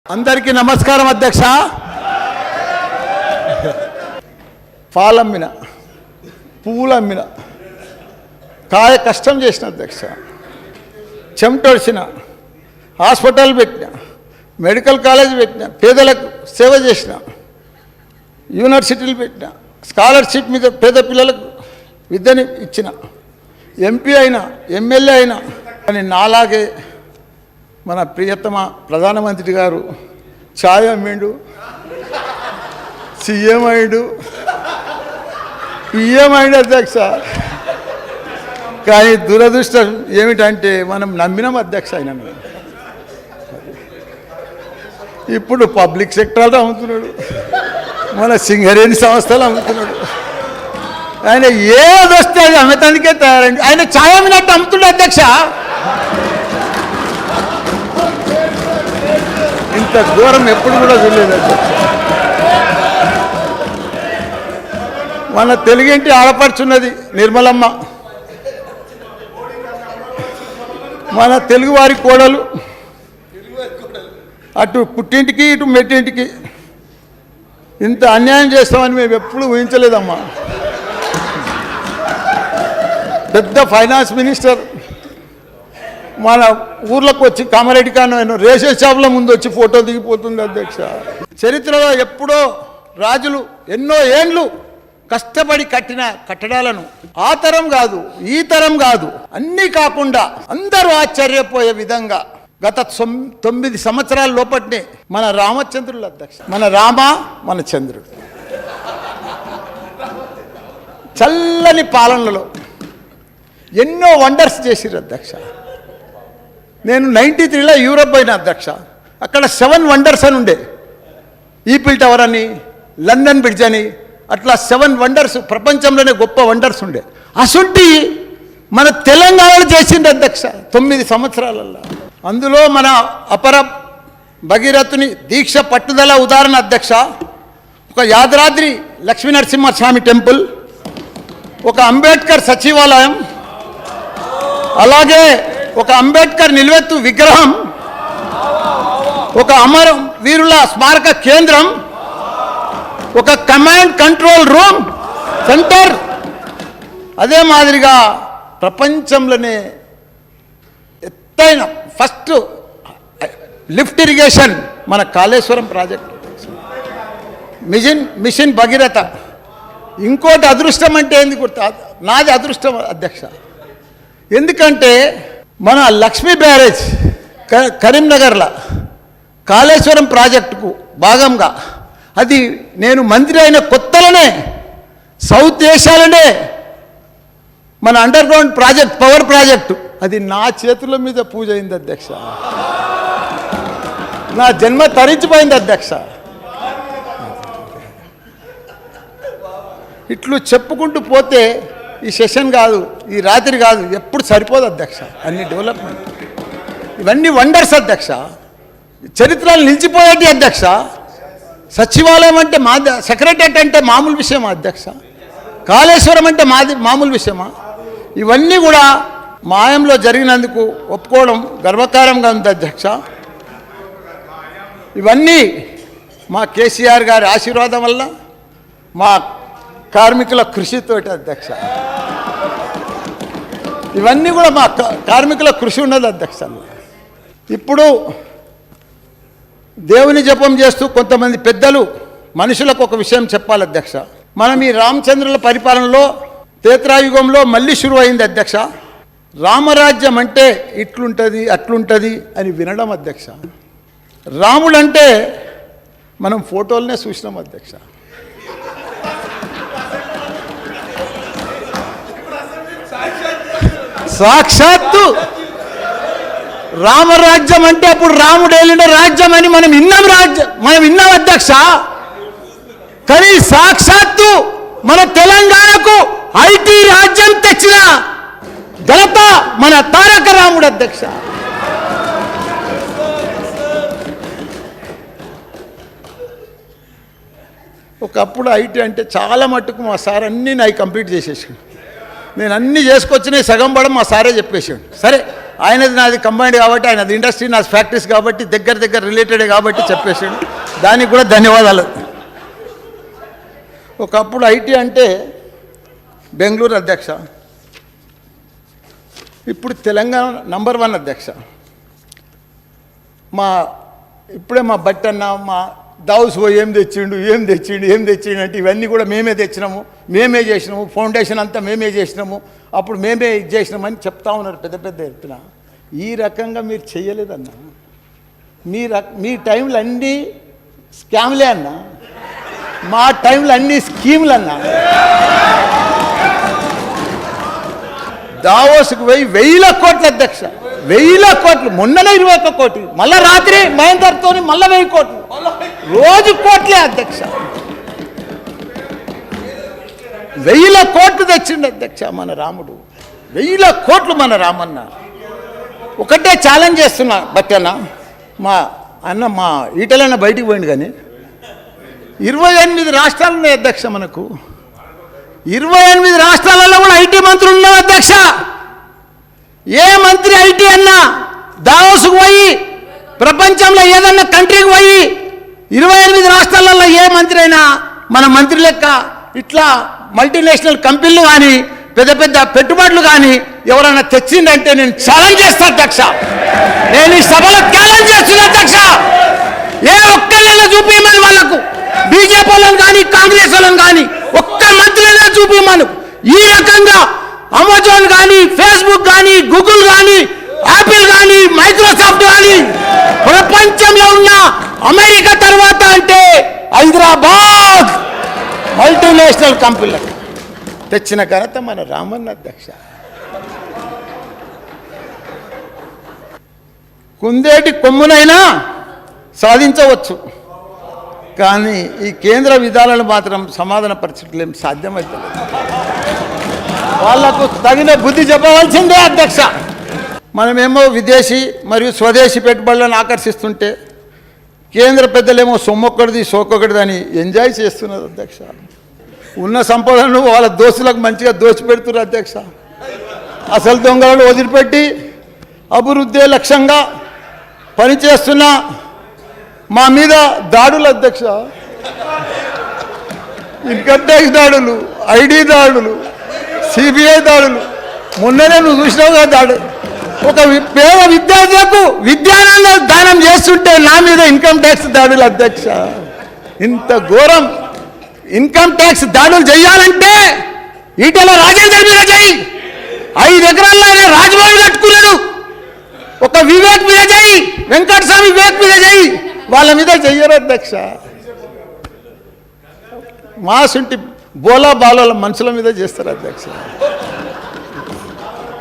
అందరికీ నమస్కారం అధ్యక్ష. పాలమ్మిన, పువ్వులమ్మిన, కాయ కష్టం చేసిన అధ్యక్ష, చెమటొడిచిన, హాస్పిటల్ పెట్టిన, మెడికల్ కాలేజ్ పెట్టిన, పేదలకు సేవ చేసిన, యూనివర్సిటీలు పెట్టిన, స్కాలర్షిప్ మీద పేద పిల్లలకు విద్యని ఇచ్చిన, ఎంపీ అయినా ఎమ్మెల్యే అయినా. కానీ నాలాగే మన ప్రియతమ ప్రధానమంత్రి గారు ఛాయ్ అమ్మిండు, సీఎం అయ్యాడు, పిఎం అయ్యాడు అధ్యక్ష. కానీ దురదృష్టం ఏమిటంటే మనం నమ్మినాం అధ్యక్ష ఆయన. ఇప్పుడు పబ్లిక్ సెక్టర్లో అమ్ముతున్నాడు, మన సింగరేణి సంస్థలు అమ్ముతున్నాడు. ఆయన ఏది వస్తే అది అమ్మటానికే తయారండి. ఆయన ఛాయ్ అమ్మినట్టు అమ్ముతున్నాడు అధ్యక్ష. ఇంత ఘోరం ఎప్పుడు కూడా చూడలేదు అధ్యక్ష. మన తెలుగింటి ఆడపడుచున్నది నిర్మలమ్మ, మన తెలుగువారి కోడలు, అటు పుట్టింటికి ఇటు మెట్టింటికి ఇంత అన్యాయం చేస్తామని మేము ఎప్పుడు ఊహించలేదమ్మా. పెద్ద ఫైనాన్స్ మినిస్టర్ మన ఊర్లోకి వచ్చి కామారెడ్డి కాను రేషన్ షాపుల ముందు వచ్చి ఫోటో దిగిపోతుంది అధ్యక్ష. చరిత్రలో ఎప్పుడో రాజులు ఎన్నో ఏండ్లు కష్టపడి కట్టిన కట్టడాలను ఆ తరం కాదు, ఈ తరం కాదు, అన్నీ కాకుండా అందరూ ఆశ్చర్యపోయే విధంగా గత 9 సంవత్సరాల లోపట్నే మన రామచంద్రుడు అధ్యక్ష, మన రామ మన చంద్రుడు చల్లని పాలనలో ఎన్నో వండర్స్ చేసిరు అధ్యక్ష. నేను 93లో యూరోప్ పోయిన అధ్యక్ష. అక్కడ 7 వండర్స్ అని ఉండే, ఈఫిల్ టవర్ అని, లండన్ బ్రిడ్జ్ అని, అట్లా 7 వండర్స్, ప్రపంచంలోనే గొప్ప వండర్స్ ఉండే. అసుంటి మన తెలంగాణలో చేసింది అధ్యక్ష 9 సంవత్సరాలలో. అందులో మన అపర భగీరథుని దీక్ష పట్టుదల ఉదాహరణ అధ్యక్ష. ఒక యాదాద్రి లక్ష్మీనరసింహస్వామి టెంపుల్, ఒక అంబేద్కర్ సచివాలయం, అలాగే ఒక అంబేద్కర్ నిలువెత్తు విగ్రహం, ఒక అమర వీరుల స్మారక కేంద్రం, ఒక కమాండ్ కంట్రోల్ రూమ్ సెంటర్. అదే మాదిరిగా ప్రపంచంలోనే ఎత్తైన ఫస్ట్ లిఫ్ట్ ఇరిగేషన్ మన కాళేశ్వరం ప్రాజెక్ట్, మిషన్ భగీరథ. ఇంకోటి అదృష్టం అంటే ఏంది గుర్తు, నాది అదృష్టం అధ్యక్ష. ఎందుకంటే మన లక్ష్మీ బ్యారేజ్ కరీంనగర్లో కాళేశ్వరం ప్రాజెక్టుకు భాగంగా, అది నేను మంత్రి అయిన కొత్తలోనే సౌత్ ఏషియాలోనే మన under ground project, power project, అది నా చేతుల మీద పూజ అయింది అధ్యక్ష. నా జన్మ తరించిపోయింది అధ్యక్ష. ఇట్లు చెప్పుకుంటూ పోతే ఈ సెషన్ కాదు, ఈ రాత్రి కాదు, ఎప్పుడు సరిపోదు అధ్యక్ష. అన్ని డెవలప్మెంట్, ఇవన్నీ వండర్స్ అధ్యక్ష. చరిత్రలు నిలిచిపోయేటి అధ్యక్ష. సచివాలయం అంటే సెక్రటరియట్ అంటే మామూలు విషయమా అధ్యక్ష? కాళేశ్వరం అంటే మామూలు విషయమా? ఇవన్నీ కూడా మాయంలో జరిగినందుకు ఒప్పుకోవడం గర్వకారంగా ఉంది అధ్యక్ష. ఇవన్నీ మా కేసీఆర్ గారి ఆశీర్వాదం వల్ల, మా కార్మికుల కృషితోటి అధ్యక్ష. ఇవన్నీ కూడా మా కార్మికుల కృషి ఉన్నది అధ్యక్ష. ఇప్పుడు దేవుని జపం చేస్తూ కొంతమంది పెద్దలు మనుషులకు ఒక విషయం చెప్పాలి అధ్యక్ష. మనం ఈ రామచంద్రుల పరిపాలనలో త్రేతాయుగంలో మళ్ళీ షురు అయింది అధ్యక్ష. రామరాజ్యం అంటే ఇట్లుంటుంది అట్లుంటుంది అని వినడం అధ్యక్ష. రాముడు అంటే మనం ఫోటోలనే చూసినాం అధ్యక్ష. సాక్షాత్తు రామరాజ్యం అంటే అప్పుడు రాముడు ఏలిన రాజ్యం అని మనం విన్నాం అధ్యక్ష. కానీ సాక్షాత్తు మన తెలంగాణకు ఐటీ రాజ్యం తెచ్చిన ఘనత మన తారక రాముడు అధ్యక్ష. ఒకప్పుడు ఐటీ అంటే చాలా మట్టుకు మా సార్ అన్నీ నాకు కంప్లీట్ చేసేసాడు. నేను అన్నీ చేసుకొచ్చినాయి సగం పడం మా సారే చెప్పేసాడు. సరే ఆయనది నాది కంబైన్డ్ కాబట్టి, ఆయనది ఇండస్ట్రీ నాది ఫ్యాక్టరీస్ కాబట్టి దగ్గర రిలేటెడే కాబట్టి చెప్పేసాడు. దానికి కూడా ధన్యవాదాలు. ఒకప్పుడు ఐటీ అంటే బెంగళూరు అధ్యక్ష, ఇప్పుడు తెలంగాణ నంబర్ 1 అధ్యక్ష. ఇప్పుడే మా బట్టన్న మా దావుస్ పోయి ఏం తెచ్చిండు అంటే ఇవన్నీ కూడా మేమే తెచ్చినాము, మేమే చేసినాము, ఫౌండేషన్ అంతా మేమే చేసినాము, అప్పుడు మేమే ఇది చేసినామని చెప్తా ఉన్నారు పెద్ద ఎత్తున. ఈ రకంగా మీరు చేయలేదన్నా. మీ టైంలో అన్నీ స్కామ్లే అన్నా, మా టైంలో అన్ని స్కీములు అన్నా. దావోస్కు పోయి 1000 కోట్ల అధ్యక్ష, 1000 కోట్లు. మొన్ననే 21 కోట్లు, మళ్ళీ రాత్రి మహేందర్తో మళ్ళీ 1000 కోట్లు, రోజు కోట్లే అధ్యక్ష. 1000 కోట్లు తెచ్చిండు అధ్యక్ష మన రాముడు, 1000 కోట్లు మన రామన్న. ఒకటే ఛాలెంజ్ చేస్తున్నా బట్టన్న, మా ఈటలన్న బయటికి పోయింది కానీ 28 రాష్ట్రాలు ఉన్నాయి అధ్యక్ష మనకు. 28 రాష్ట్రాలలో కూడా ఐటీ మంత్రులు ఉన్నారు అధ్యక్ష. ఏ మంత్రి ఐటీ అన్నా దావోస్కు పోయి, ప్రపంచంలో ఏదన్నా కంట్రీకి పోయి 28 రాష్ట్రాలలో ఏ మంత్రి అయినా మన మంత్రి లెక్క ఇట్లా మల్టీనేషనల్ కంపెనీలు కానీ పెద్ద పెట్టుబడులు కానీ ఎవరైనా తెచ్చిందంటే నేను ఛాలెంజ్ చేస్తాను అధ్యక్ష. నేను ఈ సభలో ఛాలెంజ్ చేస్తున్నా అధ్యక్ష. ఏ ఒక్కళ్ళైనా చూపించమని వాళ్ళకు, బీజేపీ వాళ్ళని కానీ కాంగ్రెస్ వాళ్ళని కానీ ఒక్క మంత్రినే చూపించమను. ఈ రకంగా అమెజాన్ కానీ, ఫేస్బుక్ కానీ, గూగుల్ కానీ, యాపిల్ కానీ, మైక్రోసాఫ్ట్ కానీ ప్రపంచంలో ఉన్న అమెరికా తర్వాత అంటే హైదరాబాద్ మల్టీనేషనల్ కంపెనీలకు తెచ్చిన ఘనత మన రామన్న అధ్యక్ష. కుందేటి కొమ్మునైనా సాధించవచ్చు, కానీ ఈ కేంద్ర విధానాలు మాత్రం సమాధాన పరిస్థితులు ఏం సాధ్యమవుతుంది. వాళ్లకు తగిన బుద్ధి చెప్పవలసిందే అధ్యక్ష. మనమేమో విదేశీ మరియు స్వదేశీ పెట్టుబడులను ఆకర్షిస్తుంటే కేంద్ర పెద్దలేమో సొమ్మొక్కడిది సోకొకటిది అని ఎంజాయ్ చేస్తున్నారు అధ్యక్ష. ఉన్న సంపదను వాళ్ళ దోస్తులకు మంచిగా దోచిపెడుతున్నారు అధ్యక్ష. అసలు దొంగలను వదిలిపెట్టి అభివృద్ధి లక్ష్యంగా పనిచేస్తున్న మా మీద దాడులు అధ్యక్ష. ఇన్కమ్ ట్యాక్స్ దాడులు, ఐడి దాడులు, సిబిఐ దాడులు. మొన్ననే నువ్వు చూసినావు కదా దాడు. ఒక పేద విద్యార్థులకు విద్యానంద దానం చేస్తుంటే నా మీద ఇన్కమ్ ట్యాక్స్ దాడులు అధ్యక్ష. ఇంత ఘోరం ఇన్కమ్ ట్యాక్స్ దాడులు చేయాలంటే ఈటెల రాజేందర్ మీద చేయి. 5 ఎకరాల్లోనే రాజభవన్ కట్టుకున్నాడు. ఒక వివేక్ మీద చేయి, వెంకటస్వామి వివేక్ మీద చేయి, వాళ్ళ మీద చెయ్యరు అధ్యక్ష. మాసుంటి బోలా బాల మనుషుల మీద చేస్తారు అధ్యక్ష.